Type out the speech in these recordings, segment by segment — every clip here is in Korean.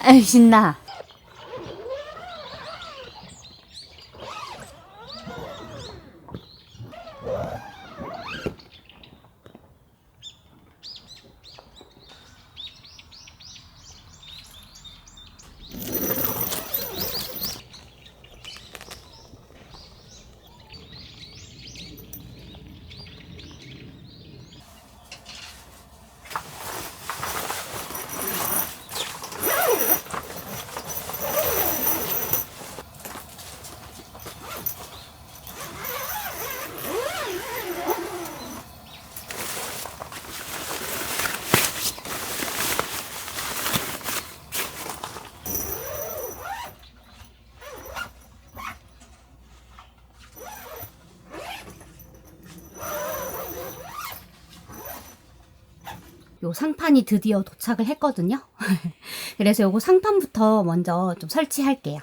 아유, 신나. 요 상판이 드디어 도착을 했거든요. 그래서 요거 상판부터 먼저 좀 설치할게요.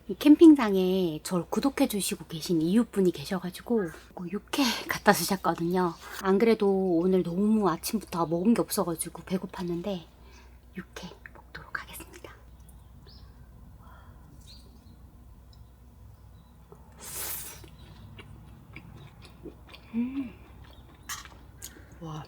이 캠핑장에 저를 구독해 주시고 계신 이웃분이 계셔가지고 육회 갖다 주셨거든요. 안 그래도 오늘 너무 아침부터 먹은 게 없어가지고 배고팠는데 육회 먹도록 하겠습니다. 와.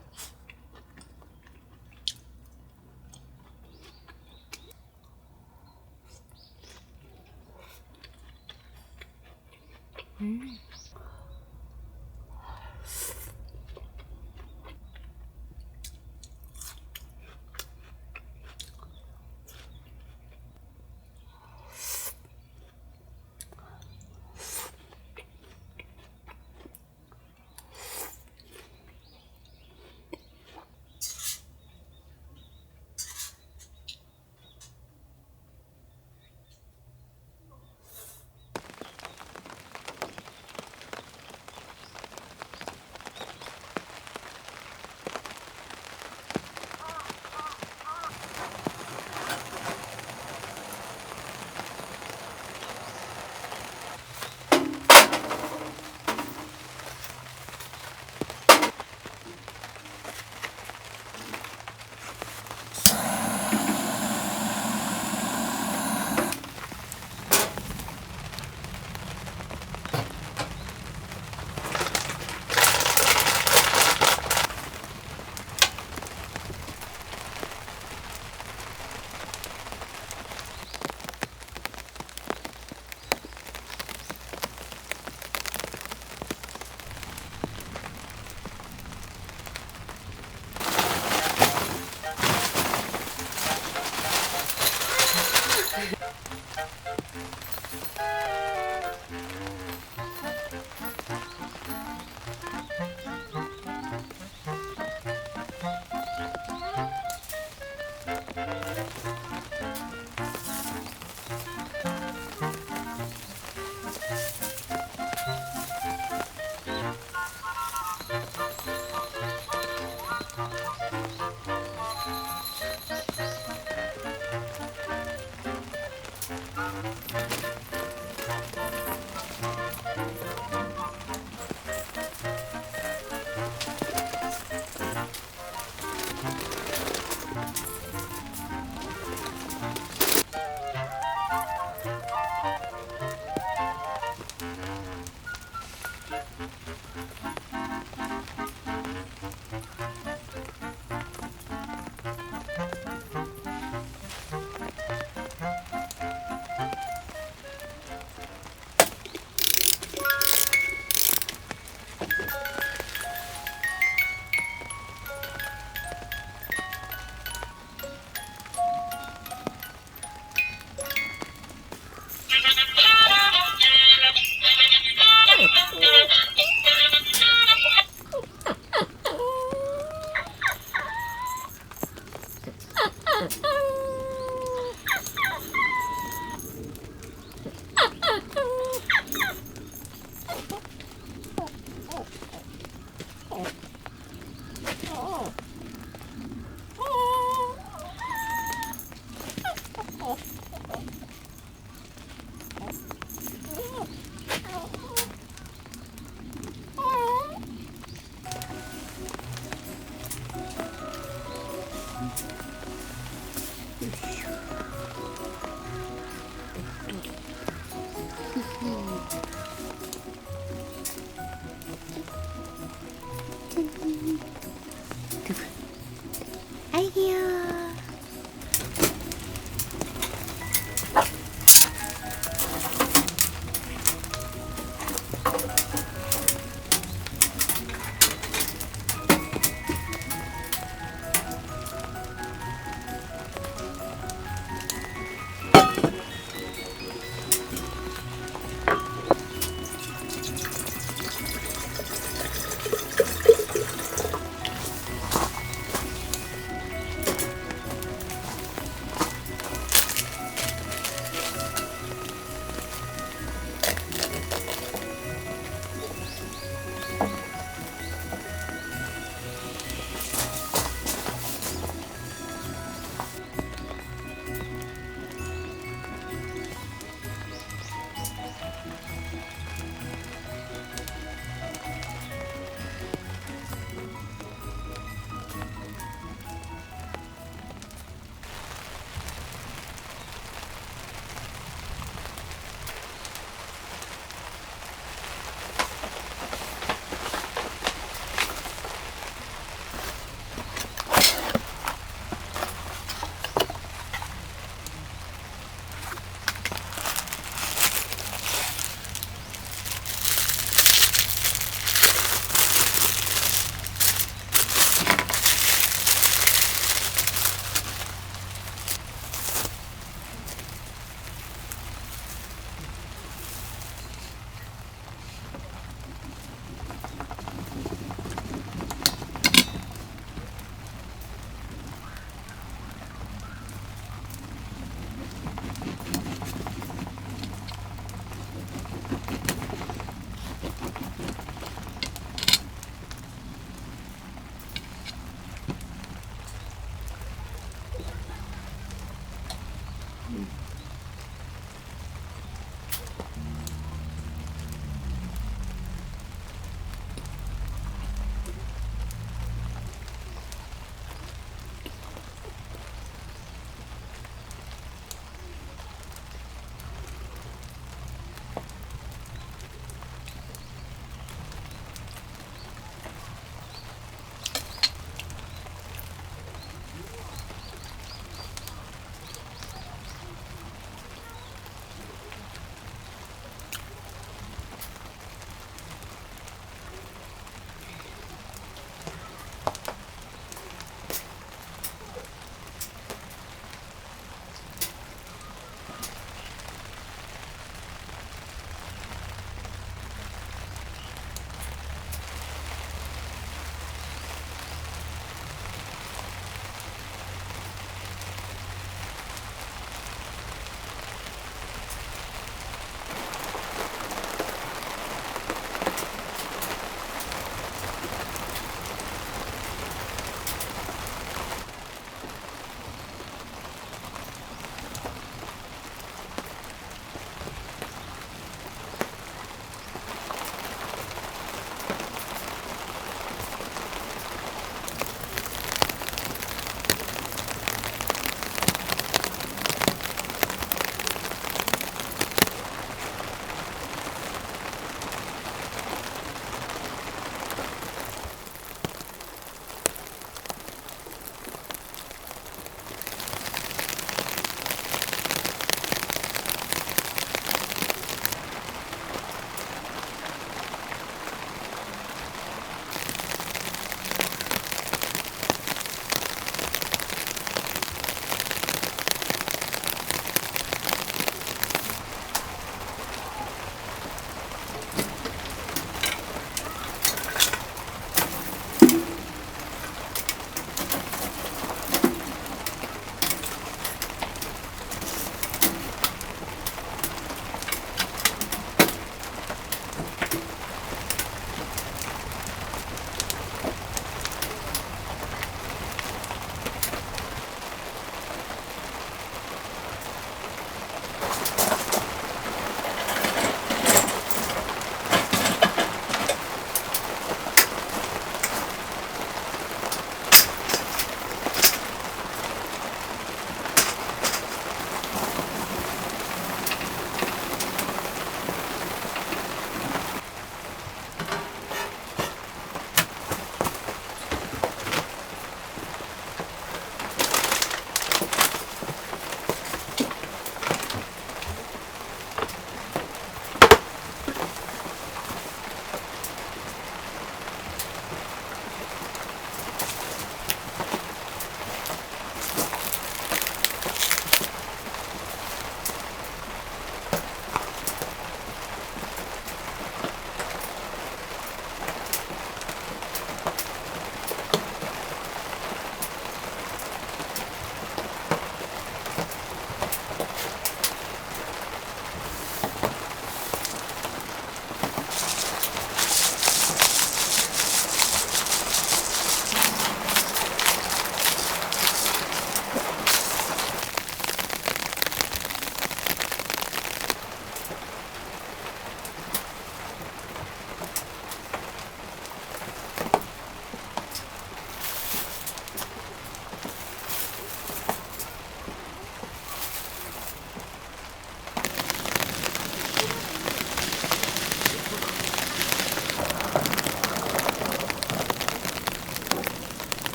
아이 귀여워.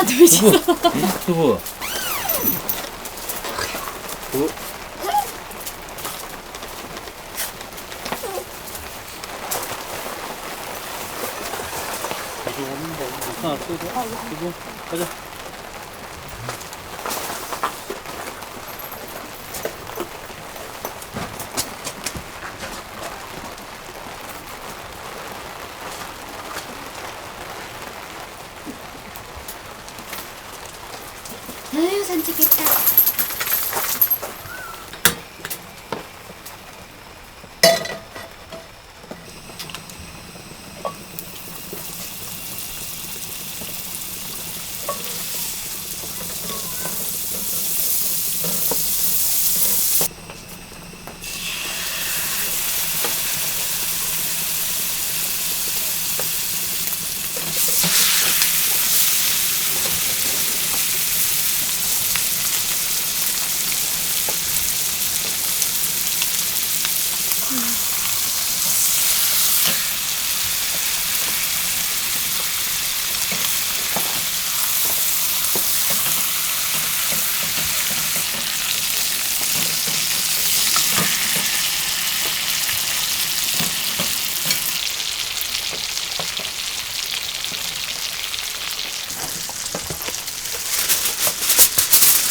누우시죠. 두부. 두부. 가자. 아유, 산책했다.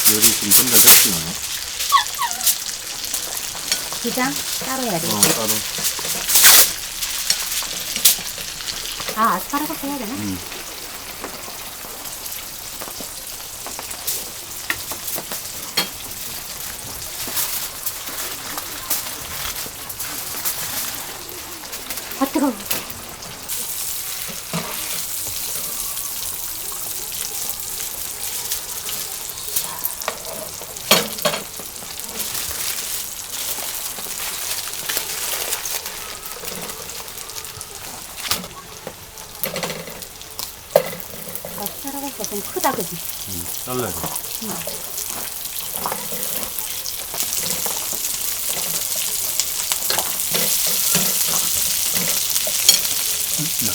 요리 지금 혼자 했지만. 기장 따로 해야 돼. 따로. 아, 아스파라거스 해야 되나? 아, 뜨거워. 아스파라거스가 좀 크다, 그지? 잘라야 돼.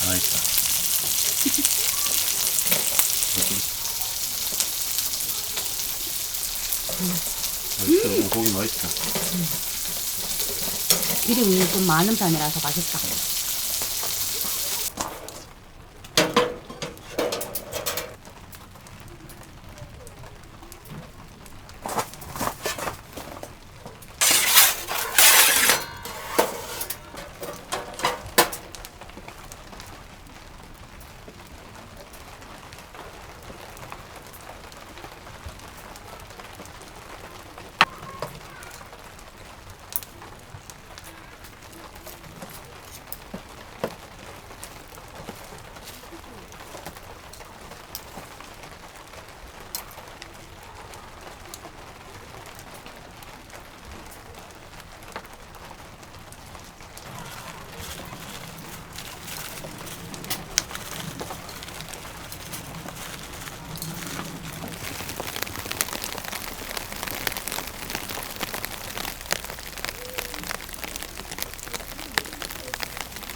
하나 있다. 맛있어. 고기 맛있다. 기름이 좀 많은 편이라서 맛있다.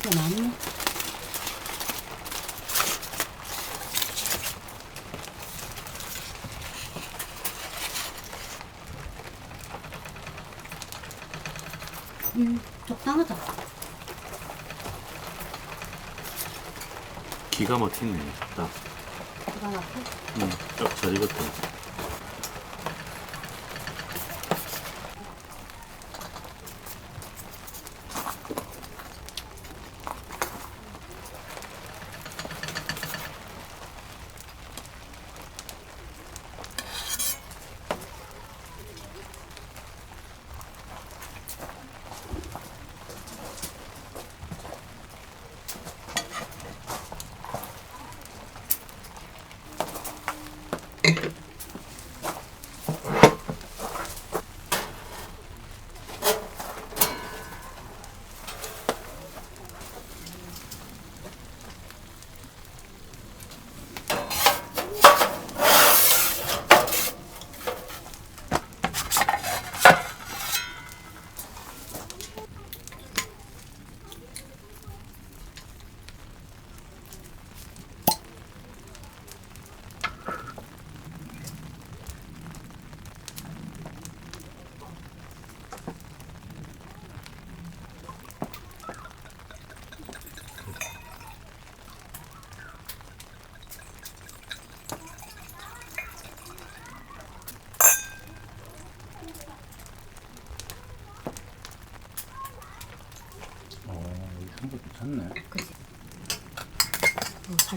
꽤 많네. 적당하다. 기가 막히네. 딱. 기가 막혀. 딱 잘 익었다.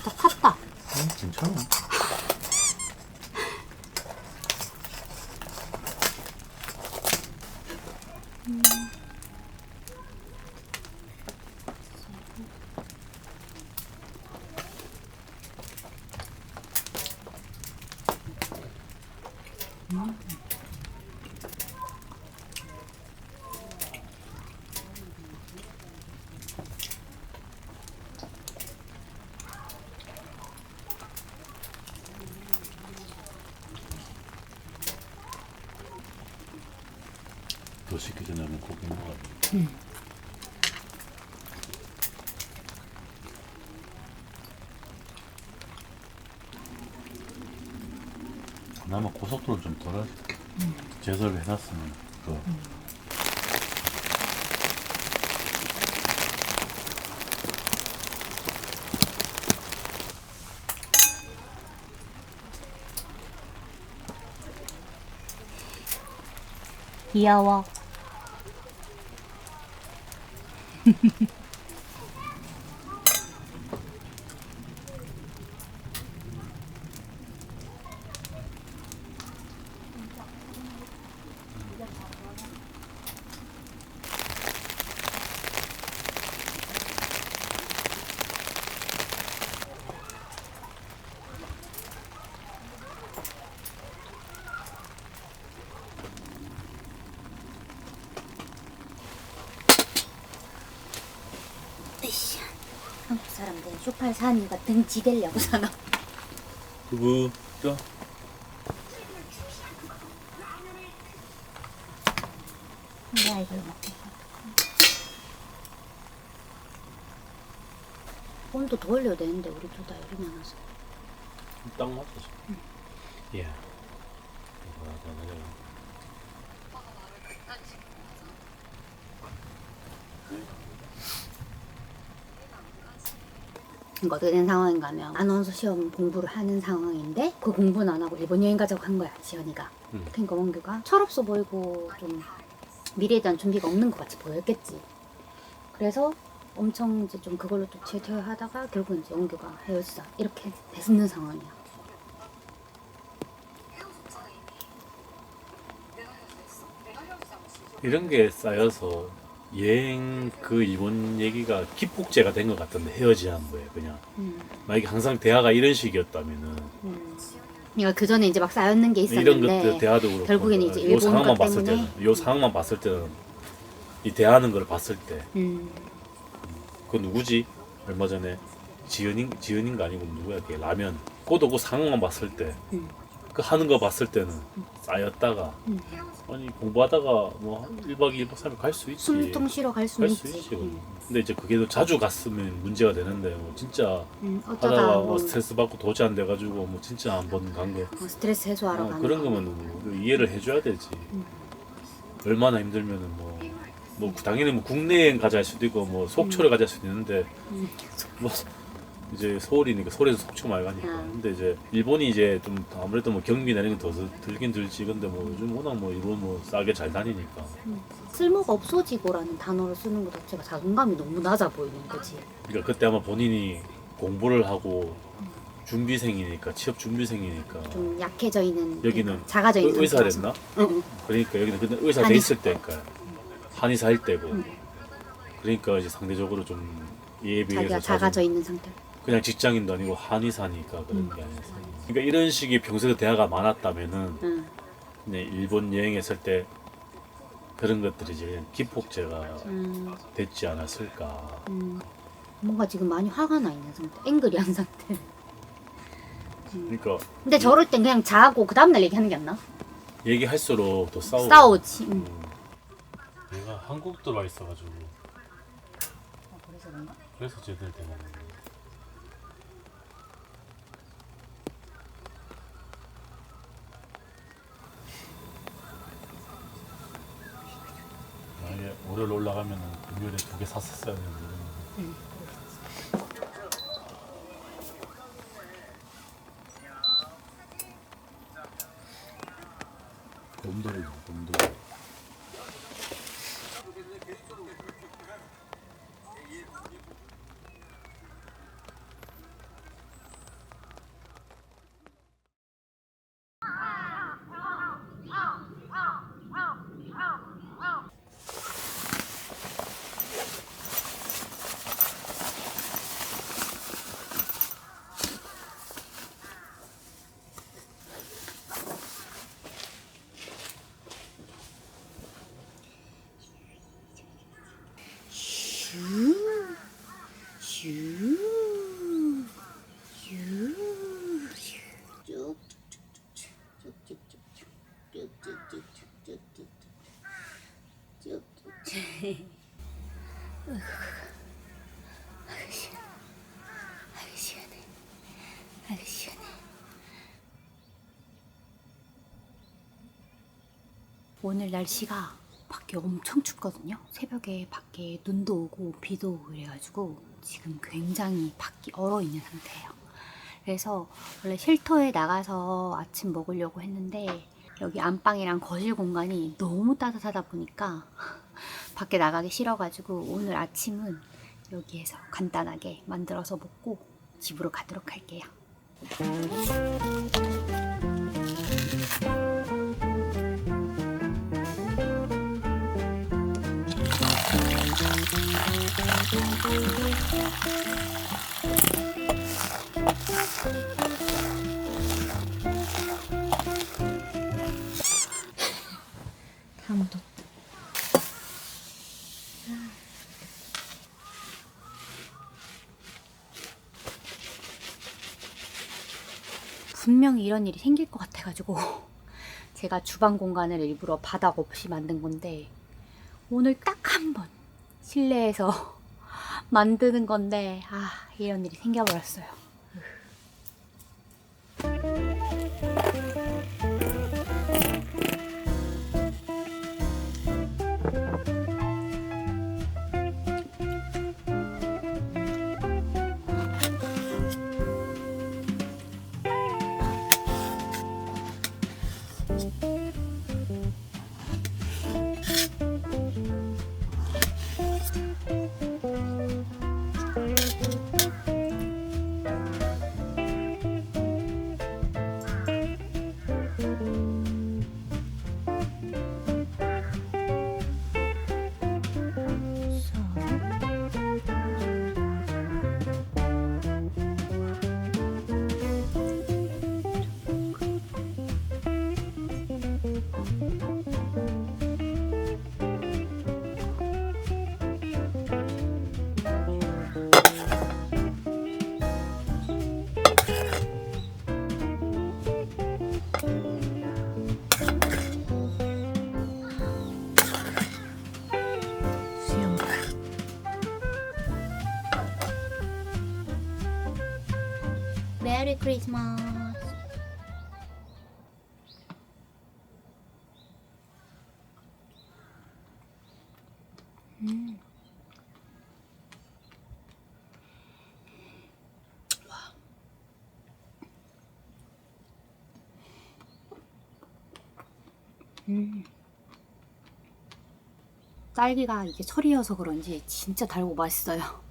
살짝 탔다. 괜찮아. 너 시키기 전에 한번 고기 먹어야 돼. 그나마 고속도로 좀 덜 제설을 해놨으면 그 귀여워. 으쌰. 한국 사람들은 쇼파를 사는 이유가 등 지대려고 사나? 그거 저 내가 이걸 먹겠어. 온도 더 올려야 되는데 우리 둘 다 열이 많아서. 딱 맞아. 예. 그러니까 어떻게 된 상황인가 하면 아나운서 시험 공부를 하는 상황인데 그 공부는 안 하고 일본 여행 가자고 한 거야 지연이가. 그러니까 원규가 철없어 보이고 좀 미래에 대한 준비가 없는 것 같이 보였겠지. 그래서 엄청 이제 좀 그걸로 좀 제어하다가 결국 이제 원규가 헤어지자 이렇게 됐는 상황이야. 이런 게 쌓여서 여행 그 일본 얘기가 기폭제가 된 것 같던데 헤어지자는 거예요 그냥. 만약에 항상 대화가 이런 식이었다면은 그러니까 그 전에 이제 막 쌓였는 게 이런 있었는데 것들 대화도 그렇고 결국에는 이제 요 일본 상황만 것 봤을 때문에 때는 요 상황만 봤을 때는 이 대하는 걸 봤을 때 그 누구지? 얼마 전에 지은인가 아니고 누구야 걔 라면 그것도 그 상황만 봤을 때 그 하는 거 봤을 때는 쌓였다가 아니 공부하다가 뭐 1박 2일 1박 3일 갈 수 있지. 숨통 쉬러 갈 수는 갈 수 있지. 있지. 근데 이제 그게 또 자주 갔으면 문제가 되는데 뭐 진짜 어쩌다 하다가 뭐 뭐 스트레스 받고 도저히 안 돼가지고 뭐 진짜 한 번 간 거. 스트레스 해소하러 가는 그런 거. 거면 뭐 이해를 해줘야 되지. 얼마나 힘들면은 뭐 당연히 뭐 국내 여행 가자 할 수도 있고 뭐 속초를 가자 할 수도 있는데 뭐 이제 서울이니까 서울에서 속초 많이 가니까. 근데 이제 일본이 이제 좀 아무래도 뭐 경비나 이런 게 더 들긴 들지. 근데 뭐 요즘 워낙 뭐 일본 뭐 싸게 잘 다니니까. 쓸모가 없어지고라는 단어를 쓰는 것 자체가 자존감이 너무 낮아 보이는 거지. 그러니까 그때 아마 본인이 공부를 하고 준비생이니까 취업 준비생이니까 좀 약해져 있는, 여기는 그러니까 작아져 있는 의사랬나? 상태라서. 응. 그러니까 여기는 근데 의사 돼 한의사. 있을 때니까 한의사일 때고 그러니까 이제 상대적으로 좀 이에 자기가 비해서 작아져 있는 상태. 그냥 직장인도 아니고 한의사니까 그런 게 아니었어. 그러니까 이런 식의 평소에 대화가 많았다면은 응. 그냥 일본 여행했을 때 그런 것들이 이제 기폭제가 됐지 않았을까. 뭔가 지금 많이 화가 나 있는 상태. 앵그리한 상태. 그러니까 근데 저럴 땐 그냥 자고 그 다음날 얘기하는 게 안 나? 얘기할수록 또 싸우고. 싸우지. 내가 한국 들어와 있어가지고 그래서 그런가? 그래서 쟤들 대만. 만약에 월요일 올라가면은 금요일에 2개 샀었어야 되는데. 곰돌이죠, 곰돌이. 오늘 날씨가 밖에 엄청 춥거든요. 새벽에 밖에 눈도 오고 비도 오고 그래가지고 지금 굉장히 밖이 얼어 있는 상태예요. 그래서 원래 쉘터에 나가서 아침 먹으려고 했는데 여기 안방이랑 거실 공간이 너무 따뜻하다 보니까 밖에 나가기 싫어가지고 오늘 아침은 여기에서 간단하게 만들어서 먹고 집으로 가도록 할게요. 다 묻었다. 분명히 이런 일이 생길 것 같아가지고 제가 주방 공간을 일부러 바닥 없이 만든 건데 오늘 딱 한 번 실내에서 만드는 건데 이런 일이 생겨버렸어요. 메리 크리스마스. 딸기가 이게 철이어서 그런지 진짜 달고 맛있어요.